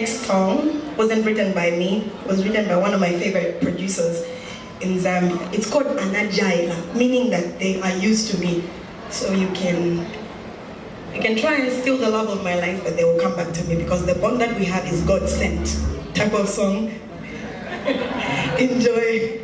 next song wasn't written by me. It was written by one of my favorite producers in Zambia. It's called Anajaila, meaning that they are used to me. So you can try and steal the love of my life, but they will come back to me because the bond that we have is God sent type of song. Enjoy.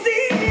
See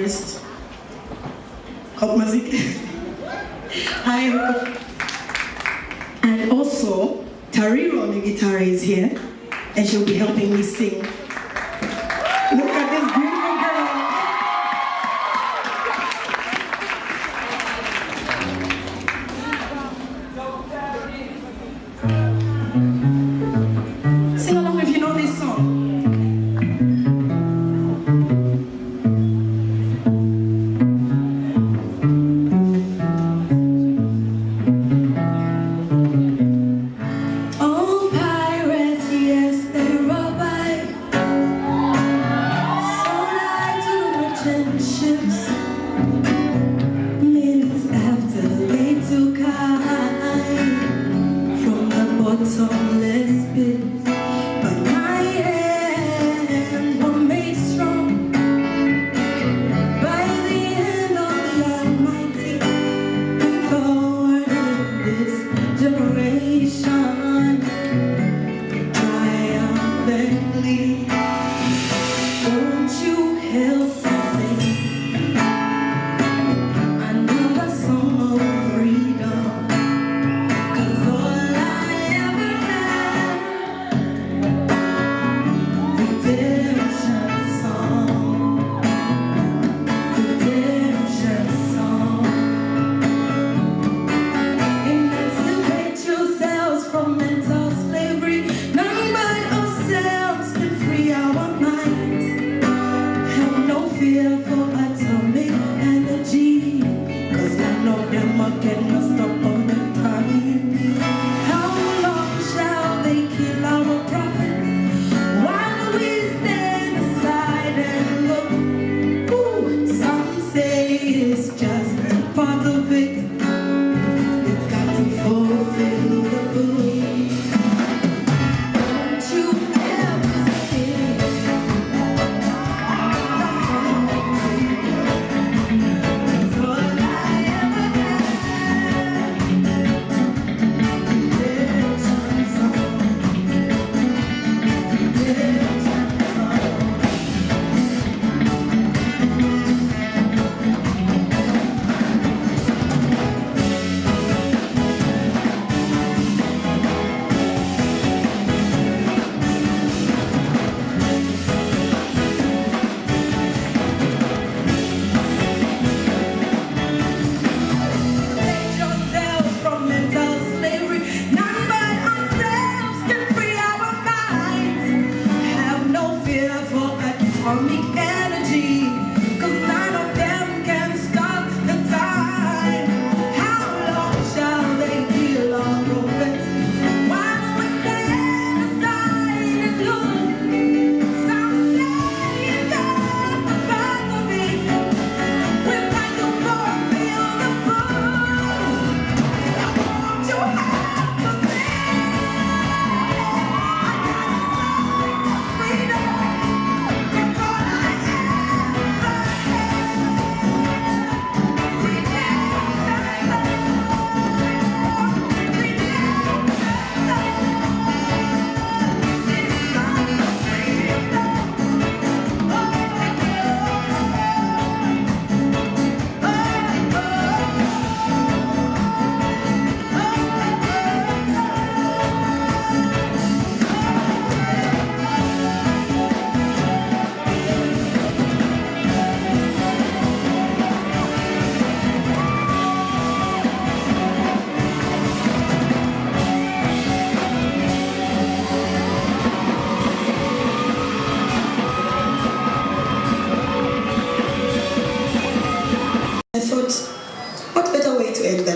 artist. Hot music. Hi, Erica. And also, Tariro on the guitar is here, and she'll be helping me sing. Look at this beautiful girl. Sing along if you know this song.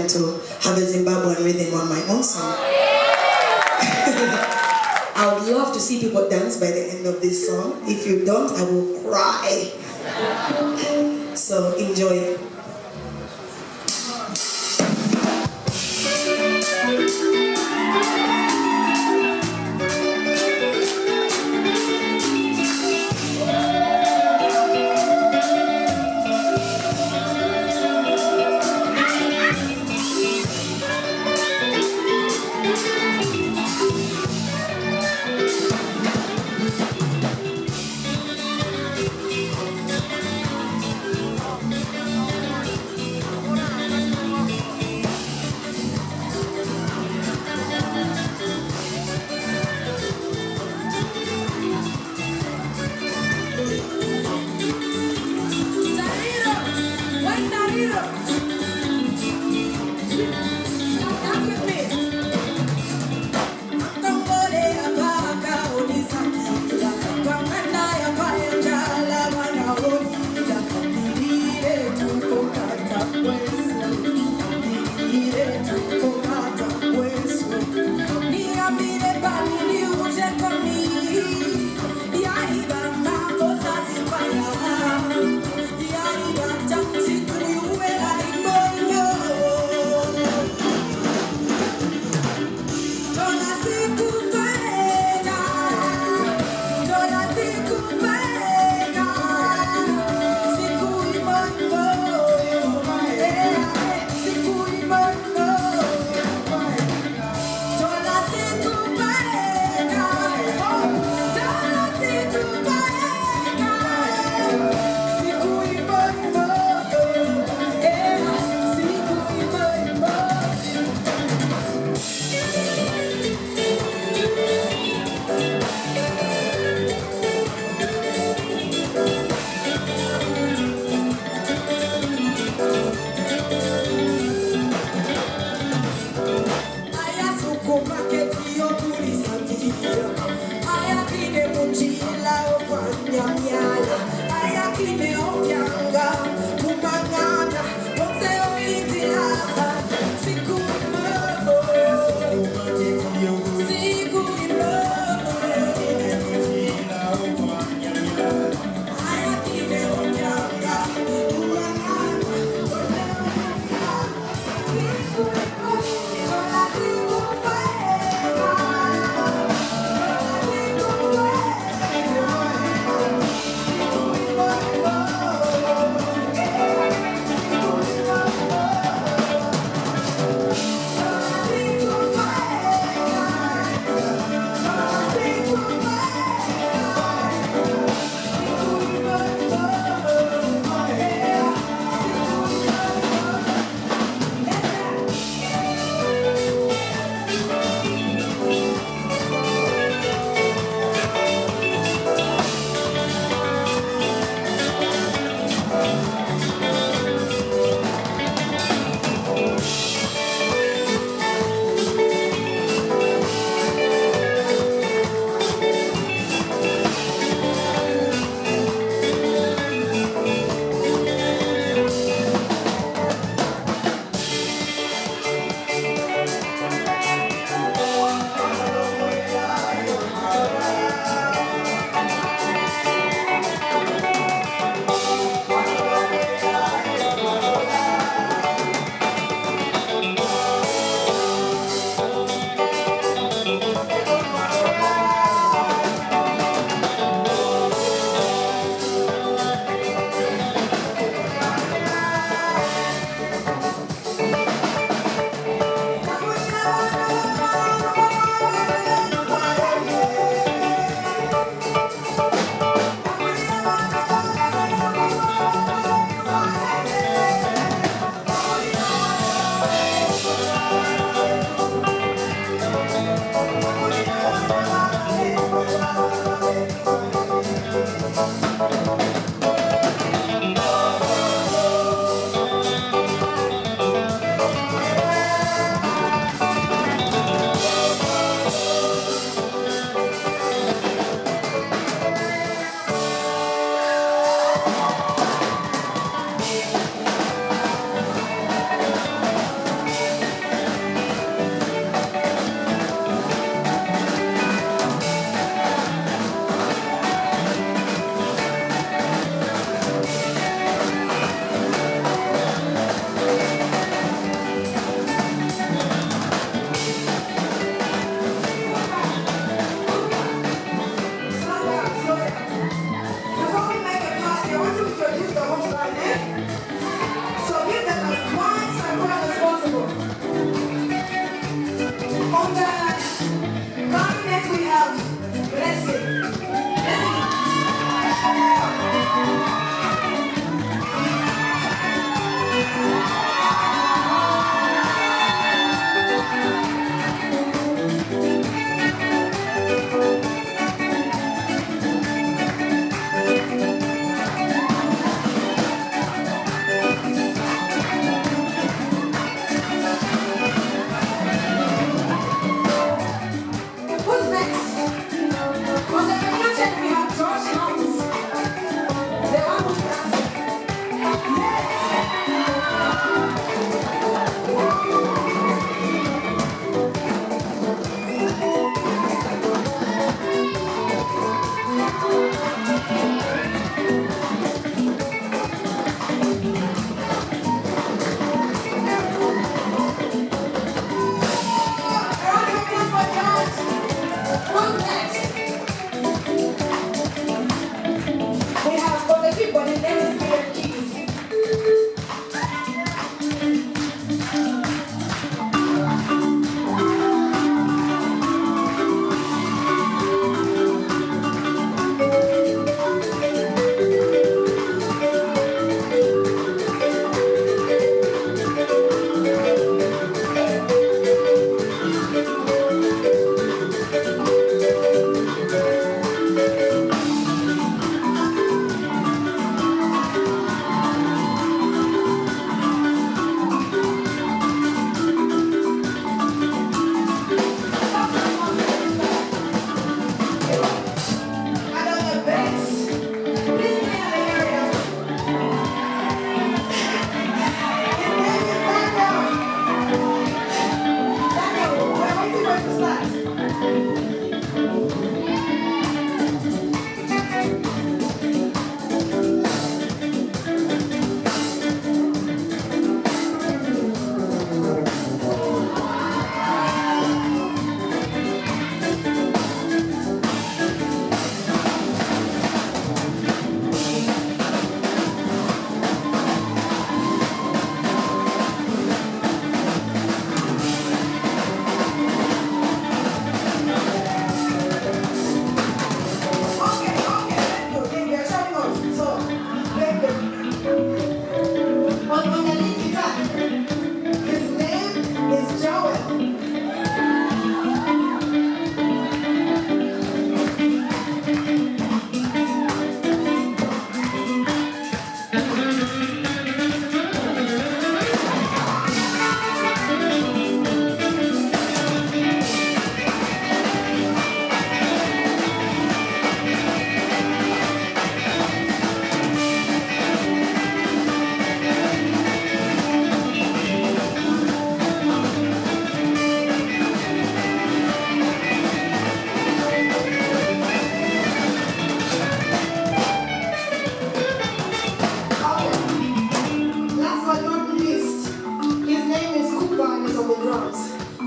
To have a Zimbabwean rhythm on my own song. I would love to see people dance by the end of this song. If you don't, I will cry. So enjoy.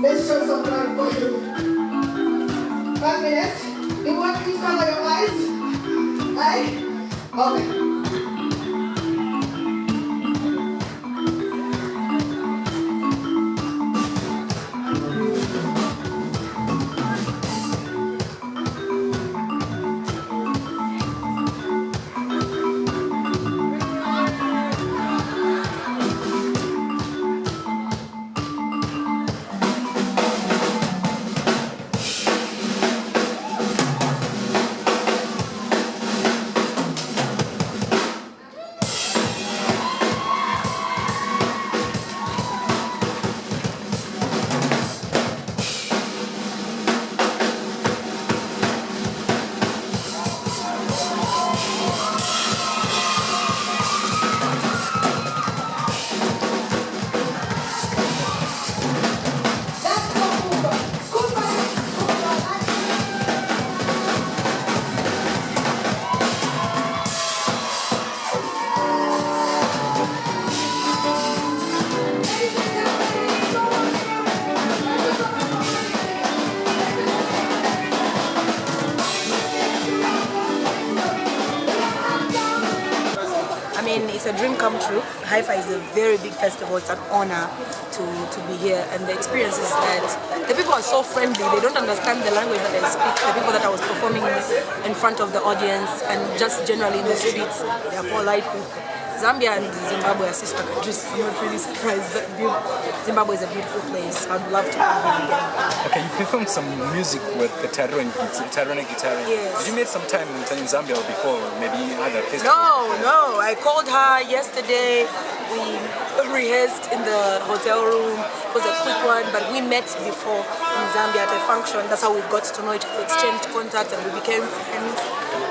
Let's show some love for you. 5 minutes. You want to cover your eyes? Right? Okay. I mean, it's a dream come true. Haifa is a very big festival. It's an honor to be here, and the experience is that the people are so friendly. They don't understand the language that I speak. The people that I was performing in front of the audience and just generally in the streets, they are polite people. Zambia and Zimbabwe are sister countries. I'm not really surprised. Zimbabwe is a beautiful place. I'd love to come here again. Okay, you performed some music with the Tarone guitar. Yes. Did you made some time in Zambia before, maybe other festivals? No. I called her yesterday. We rehearsed in the hotel room. It was a quick one, but we met before in Zambia at a function. That's how we got to know each other, exchanged contact, and we became friends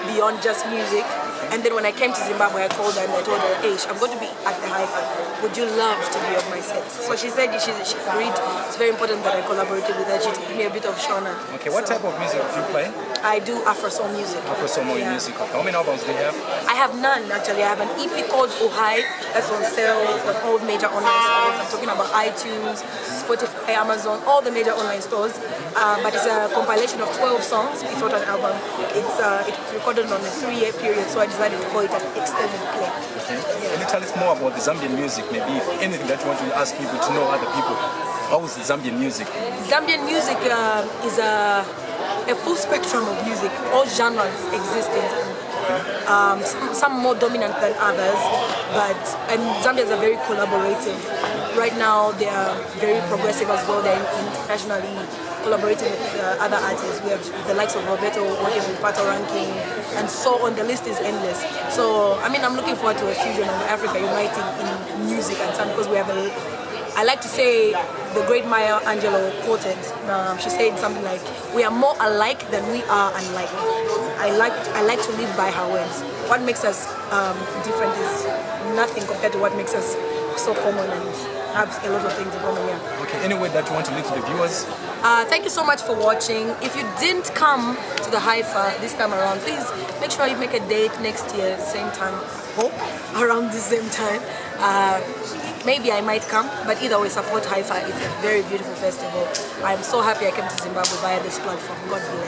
beyond just music. And then when I came to Zimbabwe, I called her and I told her, hey, I'm going to be at the Haifa. Would you love to be on my set? So she said she agreed. It's very important that I collaborated with her. She took me a bit of Shona. Okay, what type of music do you play? I do Afro soul music. Afro soul music. Okay. How many albums do you have? I have none actually. I have an EP called Uhai that's on sale on all major online stores. I'm talking about iTunes, Spotify, Amazon, all the major online stores. But it's a compilation of 12 songs. It's not an album. It's recorded on a 3-year period, so I decided to call it an extended play. Okay. Yeah. Can you tell us more about the Zambian music? Maybe if anything that you want to ask people to know, other people. How is the Zambian music? Zambian music is a full spectrum of music. All genres exist in Zambia. Some more dominant than others, and Zambians are very collaborative. Right now they are very progressive as well. They're internationally collaborating with other artists. We have the likes of Roberto working with Pato Ranking, and so on. The list is endless. So I mean, I'm looking forward to a fusion of Africa uniting in music and sound, because we have I like to say the great Maya Angelou quoted. She said something like, "We are more alike than we are unlike." I like to live by her words. What makes us different is nothing compared to what makes us so common and have a lot of things in common here. Okay, any word that you want to leave to the viewers? Thank you so much for watching. If you didn't come to the Haifa this time around, please make sure you make a date next year, same time, hope, around the same time. Maybe I might come, but either way, support Haifa. It's a very beautiful festival. I'm so happy I came to Zimbabwe via this platform. God bless.